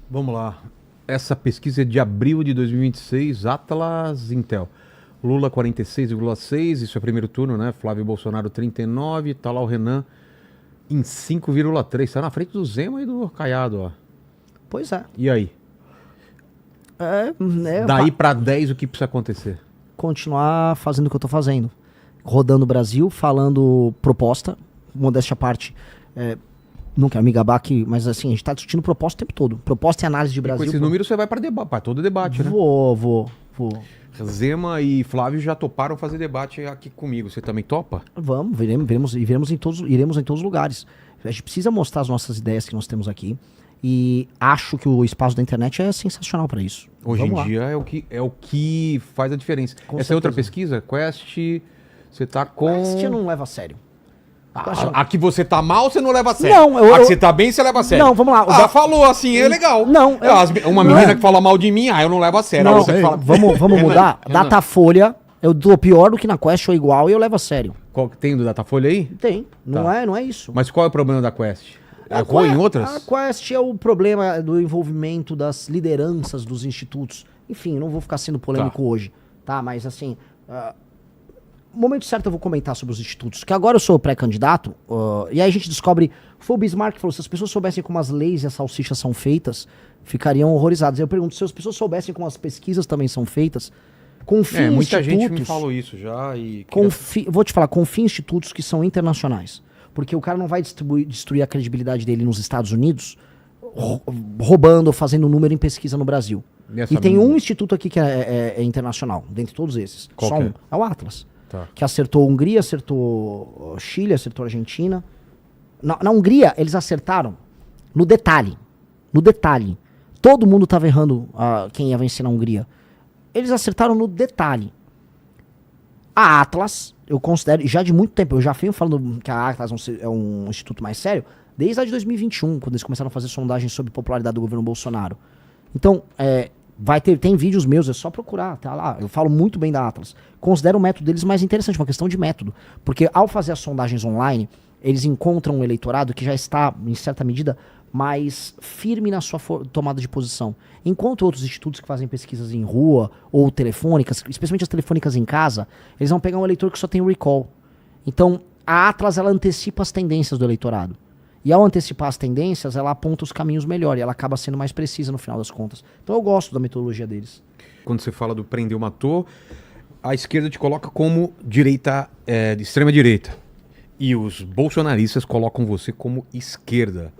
Vamos lá. Essa pesquisa é de abril de 2026, Atlas Intel. Lula 46,6, isso é primeiro turno, né? Flávio Bolsonaro 39, tá lá o Renan em 5,3. Tá na frente do Zema e do Caiado, ó. Pois é. E aí? Daí pra 10, o que precisa acontecer? Continuar fazendo o que eu tô fazendo. Rodando o Brasil, falando proposta, modéstia à parte. Não quero me gabar aqui, mas assim, a gente tá discutindo proposta o tempo todo. Proposta e análise de E Brasil. com esses números você vai pra debate, pra todo debate, né? Vou. Zema e Flávio já toparam fazer debate aqui comigo. Você também topa? Vamos, iremos em todos os lugares. A gente precisa mostrar as nossas ideias que nós temos aqui. E acho que o espaço da internet é sensacional para isso. Hoje Vamos em lá. dia é o que faz a diferença. Com Essa é outra certeza. pesquisa? Quest, você tá com... Mas eu não levo a sério. A que você tá mal, você não leva a sério. Não, a que você tá bem, você leva a sério. Não, vamos lá. Falou assim, é legal. Não, Uma não menina é. que fala mal de mim, eu não levo a sério. Não, Aí você fala... vamos mudar. Renan. Datafolha, eu dou pior do que na Quest ou igual e eu levo a sério. Qual que tem do Datafolha aí? Tem, não é isso. Mas qual é o problema da Quest? A Errou em outras? A Quest é o problema do envolvimento das lideranças dos institutos. Enfim, não vou ficar sendo polêmico hoje, tá? Mas assim, no momento certo eu vou comentar sobre os institutos, que agora eu sou pré-candidato, e aí a gente descobre, foi o Bismarck que falou, se as pessoas soubessem como as leis e as salsichas são feitas, ficariam horrorizadas. Eu pergunto, se as pessoas soubessem como as pesquisas também são feitas, confie em Muita institutos... gente me falou isso já e... Vou te falar, confie em institutos que são internacionais. Porque o cara não vai destruir a credibilidade dele nos Estados Unidos roubando ou fazendo número em pesquisa no Brasil. E tem um instituto aqui que é internacional, dentre todos esses. Qual Só que um. É o Atlas. Tá. Que acertou Hungria, acertou Chile, acertou Argentina. Na Hungria, eles acertaram no detalhe. No detalhe. Todo mundo estava errando quem ia vencer na Hungria. Eles acertaram no detalhe. A Atlas, eu considero, já de muito tempo, eu já venho falando que a Atlas é um instituto mais sério, desde a de 2021, quando eles começaram a fazer sondagens sobre popularidade do governo Bolsonaro. Então, tem vídeos meus, é só procurar, tá lá. Eu falo muito bem da Atlas. Considero o método deles mais interessante, uma questão de método. Porque ao fazer as sondagens online, eles encontram um eleitorado que já está, em certa medida, mais firme na sua tomada de posição. Enquanto outros institutos que fazem pesquisas em rua ou telefônicas, especialmente as telefônicas em casa, eles vão pegar um eleitor que só tem recall. Então, a Atlas, ela antecipa as tendências do eleitorado. E ao antecipar as tendências, ela aponta os caminhos melhor e ela acaba sendo mais precisa no final das contas. Então eu gosto da metodologia deles. Quando você fala do prender matou, a esquerda te coloca como direita, de extrema direita. E os bolsonaristas colocam você como esquerda.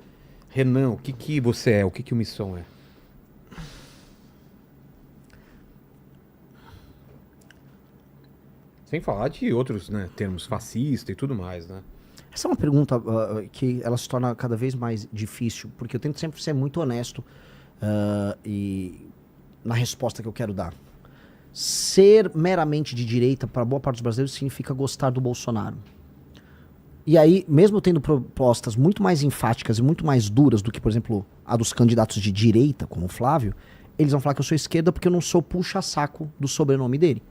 Renan, o que você é? O que o Missão é? Sem falar de outros, né, termos fascista e tudo mais, né? Essa é uma pergunta que ela se torna cada vez mais difícil, porque eu tento sempre ser muito honesto e na resposta que eu quero dar. Ser meramente de direita para boa parte dos brasileiros significa gostar do Bolsonaro. E aí, mesmo tendo propostas muito mais enfáticas e muito mais duras do que, por exemplo, a dos candidatos de direita, como o Flávio, eles vão falar que eu sou esquerda porque eu não sou puxa-saco do sobrenome dele.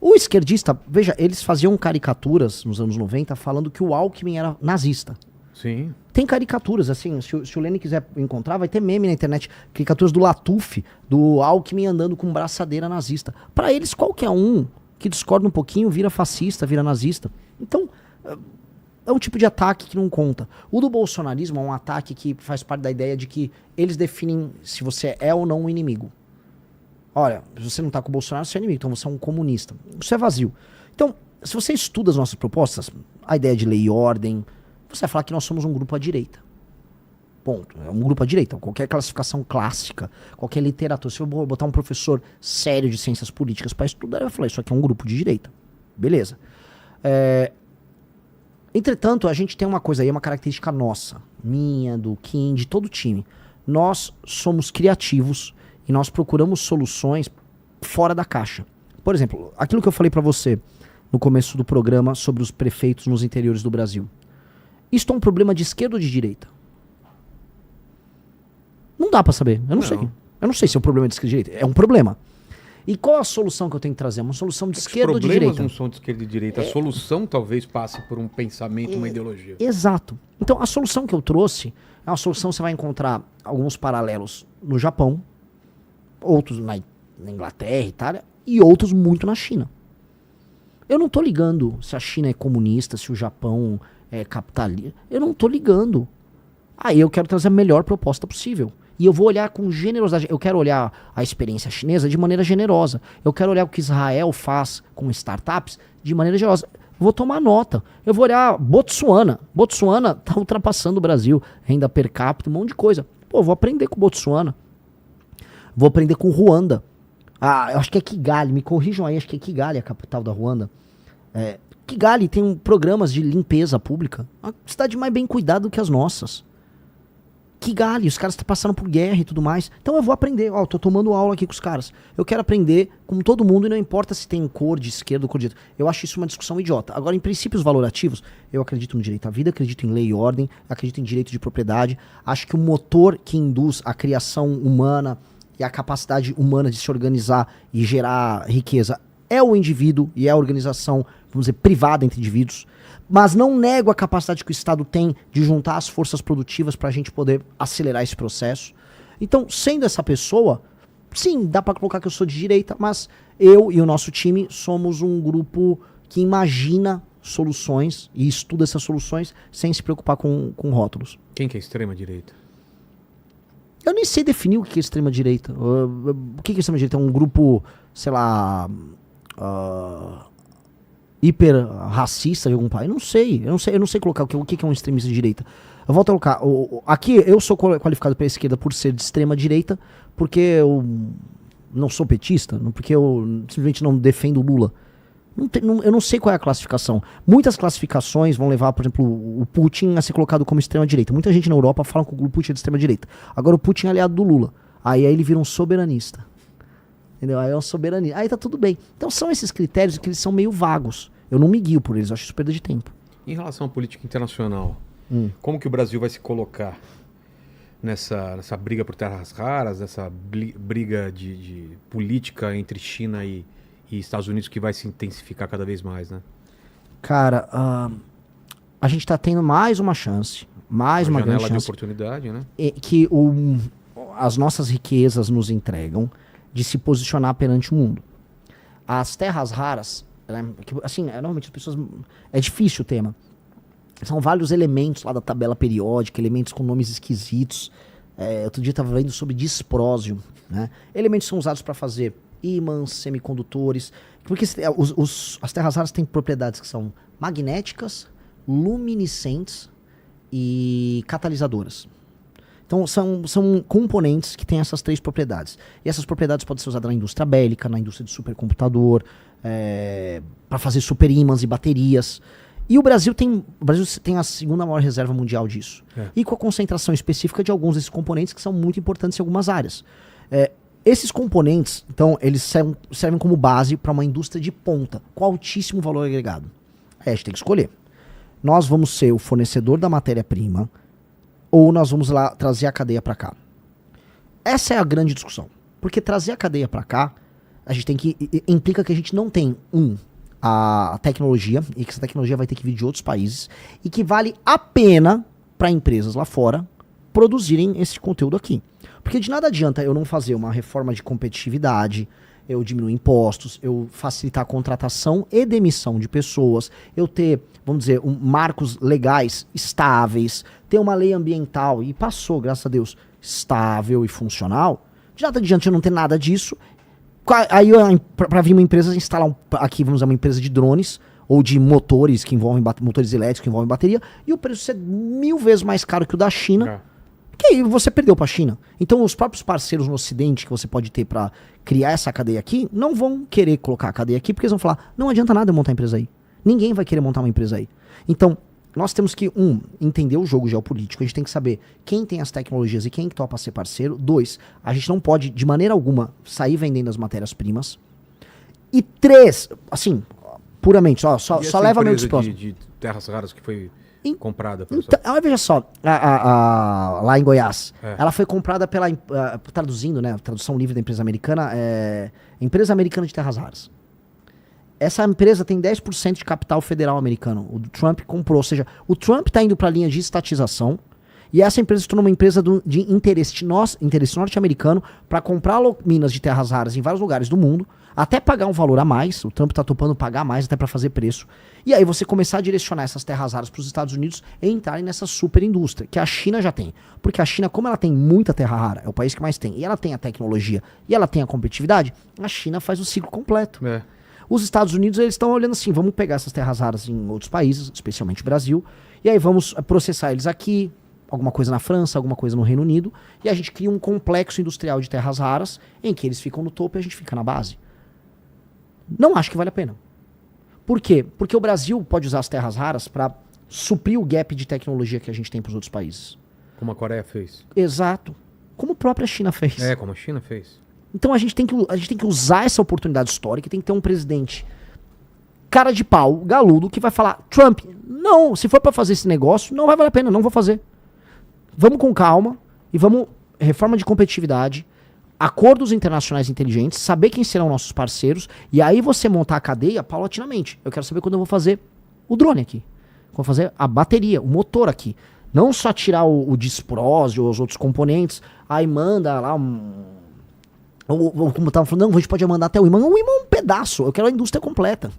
O esquerdista, veja, eles faziam caricaturas nos anos 90 falando que o Alckmin era nazista. Sim. Tem caricaturas, assim, se o Lênin quiser encontrar, vai ter meme na internet, caricaturas do Latuf, do Alckmin andando com braçadeira nazista. Pra eles, qualquer um que discorda um pouquinho vira fascista, vira nazista. Então, é um tipo de ataque que não conta. O do bolsonarismo é um ataque que faz parte da ideia de que eles definem se você é ou não um inimigo. Olha, se você não tá com o Bolsonaro, você é inimigo, então você é um comunista. Isso é vazio. Então, se você estuda as nossas propostas, a ideia de lei e ordem, você vai falar que nós somos um grupo à direita. Ponto. É um grupo à direita. Qualquer classificação clássica, qualquer literatura. Se eu botar um professor sério de ciências políticas para estudar, ele vai falar, isso aqui é um grupo de direita. Beleza. Entretanto, a gente tem uma coisa aí, uma característica nossa, minha, do Kim, de todo o time. Nós somos criativos e nós procuramos soluções fora da caixa. Por exemplo, aquilo que eu falei para você no começo do programa sobre os prefeitos nos interiores do Brasil. Isto é um problema de esquerda ou de direita? Não dá para saber, eu não sei. Eu não sei se é um problema de esquerda ou de direita, é um problema. E qual a solução que eu tenho que trazer? Uma solução de Os esquerda ou de problemas direita? não são de esquerda e direita. A solução talvez passe por um pensamento, uma ideologia. Exato. Então, a solução que eu trouxe é uma solução que você vai encontrar alguns paralelos no Japão, outros na Inglaterra, Itália, e outros muito na China. Eu não tô ligando se a China é comunista, se o Japão é capitalista. Eu não tô ligando. Aí eu quero trazer a melhor proposta possível. E eu vou olhar com generosidade. Eu quero olhar a experiência chinesa de maneira generosa. Eu quero olhar o que Israel faz com startups de maneira generosa. Vou tomar nota. Eu vou olhar Botsuana. Botsuana tá ultrapassando o Brasil. Renda per capita, um monte de coisa. Pô, vou aprender com Botsuana. Vou aprender com Ruanda. Eu acho que é Kigali. Me corrijam aí. Acho que é Kigali a capital da Ruanda. Kigali tem programas de limpeza pública. Uma cidade mais bem cuidada do que as nossas. Kigali, os caras estão passando por guerra e tudo mais. Então eu vou aprender. Eu tô tomando aula aqui com os caras. Eu quero aprender com todo mundo e não importa se tem cor de esquerda ou cor de direita. Eu acho isso uma discussão idiota. Agora, em princípios valorativos, eu acredito no direito à vida, acredito em lei e ordem, acredito em direito de propriedade. Acho que o motor que induz a criação humana e a capacidade humana de se organizar e gerar riqueza é o indivíduo e é a organização, vamos dizer, privada entre indivíduos. Mas não nego a capacidade que o Estado tem de juntar as forças produtivas para a gente poder acelerar esse processo. Então, sendo essa pessoa, sim, dá para colocar que eu sou de direita, mas eu e o nosso time somos um grupo que imagina soluções e estuda essas soluções sem se preocupar com rótulos. Quem que é extrema-direita? Eu nem sei definir o que é extrema-direita. O que é extrema-direita? É um grupo, sei lá... hiper racista de algum país? Eu não sei colocar o que é um extremista de direita. Eu volto a colocar. Aqui eu sou qualificado pela esquerda por ser de extrema direita, porque eu não sou petista, porque eu simplesmente não defendo o Lula. Eu não sei qual é a classificação. Muitas classificações vão levar, por exemplo, o Putin a ser colocado como extrema direita. Muita gente na Europa fala que o Putin é de extrema direita. Agora o Putin é aliado do Lula. Aí ele vira um soberanista. Entendeu? Aí é um soberanista. Aí tá tudo bem. Então são esses critérios que eles são meio vagos. Eu não me guio por eles, eu acho isso perda de tempo. Em relação à política internacional, como que o Brasil vai se colocar nessa briga por terras raras, nessa briga de política entre China e Estados Unidos que vai se intensificar cada vez mais, né? Cara, a gente tá tendo mais uma chance, mais uma grande chance. Janela de oportunidade, né? Que as nossas riquezas nos entregam de se posicionar perante o mundo. As terras raras, assim, normalmente as pessoas... É difícil o tema. São vários elementos lá da tabela periódica, elementos com nomes esquisitos. Outro dia eu estava vendo sobre disprósio, né? Elementos são usados para fazer ímãs, semicondutores. Porque as terras raras têm propriedades que são magnéticas, luminescentes e catalisadoras. Então são componentes que têm essas três propriedades. E essas propriedades podem ser usadas na indústria bélica, na indústria de supercomputador, para fazer superímãs e baterias. E o Brasil tem a segunda maior reserva mundial disso. E com a concentração específica de alguns desses componentes que são muito importantes em algumas áreas. Esses componentes, então, eles servem como base para uma indústria de ponta, com altíssimo valor agregado. Aí a gente tem que escolher. Nós vamos ser o fornecedor da matéria-prima ou nós vamos lá trazer a cadeia para cá. Essa é a grande discussão. Porque trazer a cadeia para cá, a gente tem que implica que a gente não tem a tecnologia, e que essa tecnologia vai ter que vir de outros países, e que vale a pena para empresas lá fora produzirem esse conteúdo aqui. Porque de nada adianta eu não fazer uma reforma de competitividade, eu diminuir impostos, eu facilitar a contratação e demissão de pessoas, eu ter, vamos dizer, marcos legais estáveis, ter uma lei ambiental, e passou, graças a Deus, estável e funcional. De nada adianta eu não ter nada disso. Aí, para vir uma empresa instalar aqui, vamos dizer, uma empresa de drones ou de motores que envolvem motores elétricos que envolvem bateria, e o preço ser 1000 vezes mais caro que o da China, que aí você perdeu para a China. Então os próprios parceiros no Ocidente que você pode ter para criar essa cadeia aqui, não vão querer colocar a cadeia aqui, porque eles vão falar, não adianta nada eu montar a empresa aí. Ninguém vai querer montar uma empresa aí. Então, nós temos que, entender o jogo geopolítico, a gente tem que saber quem tem as tecnologias e quem que topa ser parceiro. 2, a gente não pode, de maneira alguma, sair vendendo as matérias-primas. E 3, assim, puramente, só leva meio próximo. De terras raras que foi comprada, professor? Então, veja só, lá em Goiás, É. ela foi comprada pela, traduzindo, né, tradução livre da empresa americana, Empresa Americana de Terras Raras. Essa empresa tem 10% de capital federal americano. O Trump comprou, ou seja, o Trump está indo para a linha de estatização e essa empresa se tornou uma empresa de interesse norte-americano para comprar minas de terras raras em vários lugares do mundo, até pagar um valor a mais. O Trump está topando pagar mais até para fazer preço. E aí você começar a direcionar essas terras raras para os Estados Unidos e entrarem nessa super indústria, que a China já tem. Porque a China, como ela tem muita terra rara, é o país que mais tem, e ela tem a tecnologia, e ela tem a competitividade, a China faz o ciclo completo. É. Os Estados Unidos, eles estão olhando assim, vamos pegar essas terras raras em outros países, especialmente o Brasil, e aí vamos processar eles aqui, alguma coisa na França, alguma coisa no Reino Unido, e a gente cria um complexo industrial de terras raras, em que eles ficam no topo e a gente fica na base. Não acho que vale a pena. Por quê? Porque o Brasil pode usar as terras raras para suprir o gap de tecnologia que a gente tem para os outros países. Como a Coreia fez. Exato. Como a própria China fez. Como a China fez. Então a gente tem que usar essa oportunidade histórica e tem que ter um presidente cara de pau, galudo, que vai falar, Trump, não, se for para fazer esse negócio, não vai valer a pena, não vou fazer. Vamos com calma e vamos, reforma de competitividade, acordos internacionais inteligentes, saber quem serão nossos parceiros, e aí você montar a cadeia paulatinamente. Eu quero saber quando eu vou fazer o drone aqui, vou fazer a bateria, o motor aqui. Não só tirar o disprose ou os outros componentes, aí manda lá como estavam falando, não, a gente pode mandar até o imã. O imã é um pedaço, eu quero a indústria completa.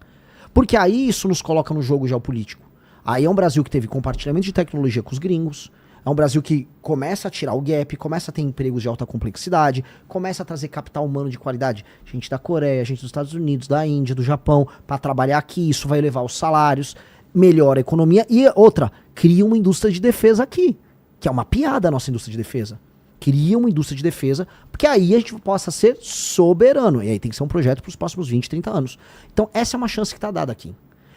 Porque aí isso nos coloca no jogo geopolítico. Aí é um Brasil que teve compartilhamento de tecnologia com os gringos, é um Brasil que começa a tirar o gap, começa a ter empregos de alta complexidade, começa a trazer capital humano de qualidade. Gente da Coreia, gente dos Estados Unidos, da Índia, do Japão, para trabalhar aqui, isso vai elevar os salários, melhora a economia. E outra, cria uma indústria de defesa aqui, que é uma piada a nossa indústria de defesa. Cria uma indústria de defesa, porque aí a gente possa ser soberano. E aí tem que ser um projeto para os próximos 20, 30 anos. Então essa é uma chance que está dada aqui.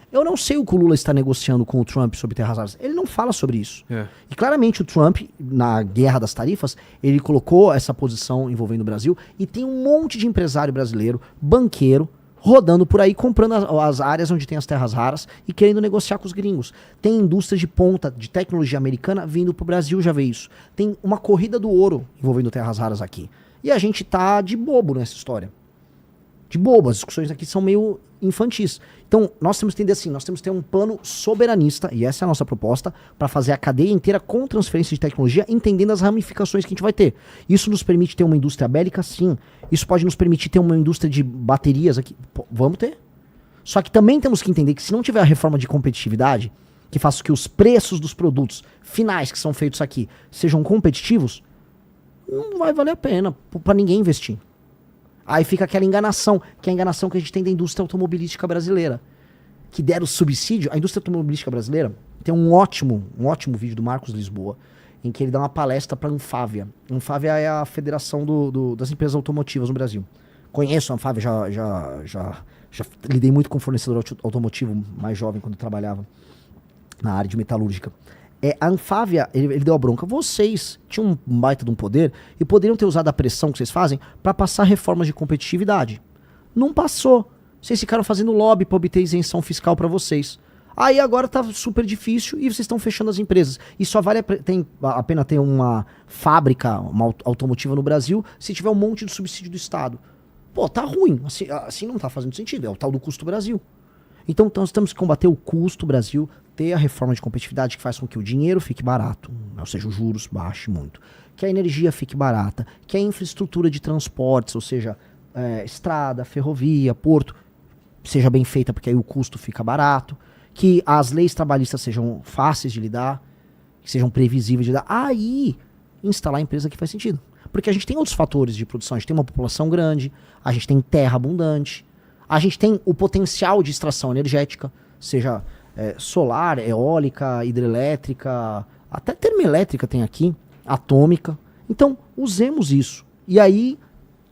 Eu não sei o que o Lula está negociando com o Trump sobre terras raras. Ele não fala sobre isso. E claramente o Trump, na guerra das tarifas, ele colocou essa posição envolvendo o Brasil e tem um monte de empresário brasileiro, banqueiro, rodando por aí, comprando as áreas onde tem as terras raras e querendo negociar com os gringos. Tem indústria de ponta de tecnologia americana vindo pro Brasil, já vê isso. Tem uma corrida do ouro envolvendo terras raras aqui. E a gente tá de bobo nessa história. De bobo, as discussões aqui são meio infantis. Então, nós temos que entender assim, nós temos que ter um plano soberanista, e essa é a nossa proposta, para fazer a cadeia inteira com transferência de tecnologia, entendendo as ramificações que a gente vai ter. Isso nos permite ter uma indústria bélica? Sim. Isso pode nos permitir ter uma indústria de baterias aqui? Pô, vamos ter. Só que também temos que entender que se não tiver a reforma de competitividade, que faça com que os preços dos produtos finais que são feitos aqui sejam competitivos, não vai valer a pena para ninguém investir. Aí fica aquela enganação, que é a enganação que a gente tem da indústria automobilística brasileira. Que deram subsídio, a indústria automobilística brasileira tem um ótimo vídeo do Marcos Lisboa, em que ele dá uma palestra para a Anfávia. A Anfávia é a federação das empresas automotivas no Brasil. Conheço a Anfávia, já lidei muito com fornecedor automotivo mais jovem quando eu trabalhava na área de metalúrgica. A Anfávia, ele deu a bronca. Vocês tinham um baita de um poder e poderiam ter usado a pressão que vocês fazem para passar reformas de competitividade. Não passou. Vocês ficaram fazendo lobby para obter isenção fiscal para vocês. Aí agora tá super difícil e vocês estão fechando as empresas. E só vale a pena ter uma fábrica automotiva no Brasil se tiver um monte de subsídio do Estado. Pô, tá ruim. Assim não tá fazendo sentido. É o tal do custo Brasil. Então nós temos que combater o custo Brasil, ter a reforma de competitividade que faz com que o dinheiro fique barato, ou seja, os juros baixem muito, que a energia fique barata, que a infraestrutura de transportes, ou seja, estrada, ferrovia, porto, seja bem feita porque aí o custo fica barato, que as leis trabalhistas sejam fáceis de lidar, que sejam previsíveis de lidar. Aí, instalar a empresa que faz sentido. Porque a gente tem outros fatores de produção, a gente tem uma população grande, a gente tem terra abundante, a gente tem o potencial de extração energética, seja solar, eólica, hidrelétrica, até termoelétrica tem aqui, atômica. Então, usemos isso. E aí,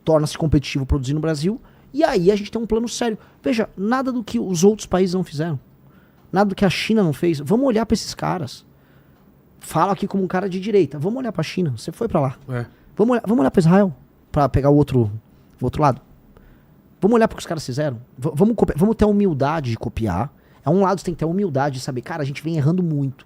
torna-se competitivo produzir no Brasil, e aí a gente tem um plano sério. Veja, nada do que os outros países não fizeram. Nada do que a China não fez. Vamos olhar para esses caras. Fala aqui como um cara de direita. Vamos olhar para a China. Você foi para lá. Vamos olhar para Israel, para pegar o outro lado. Vamos olhar para o que os caras fizeram. Vamos ter a humildade de copiar. Um lado você tem que ter a humildade de saber, cara, a gente vem errando muito.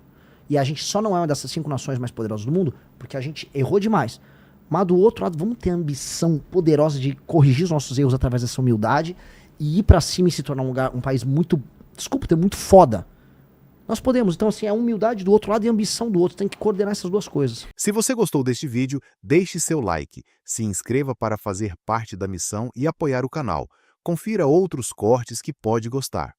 E a gente só não é uma dessas 5 nações mais poderosas do mundo porque a gente errou demais. Mas do outro lado, vamos ter a ambição poderosa de corrigir os nossos erros através dessa humildade e ir pra cima e se tornar um país muito, desculpa, muito foda. Nós podemos. Então, assim, é a humildade do outro lado e a ambição do outro. Tem que coordenar essas duas coisas. Se você gostou deste vídeo, deixe seu like, se inscreva para fazer parte da missão e apoiar o canal. Confira outros cortes que pode gostar.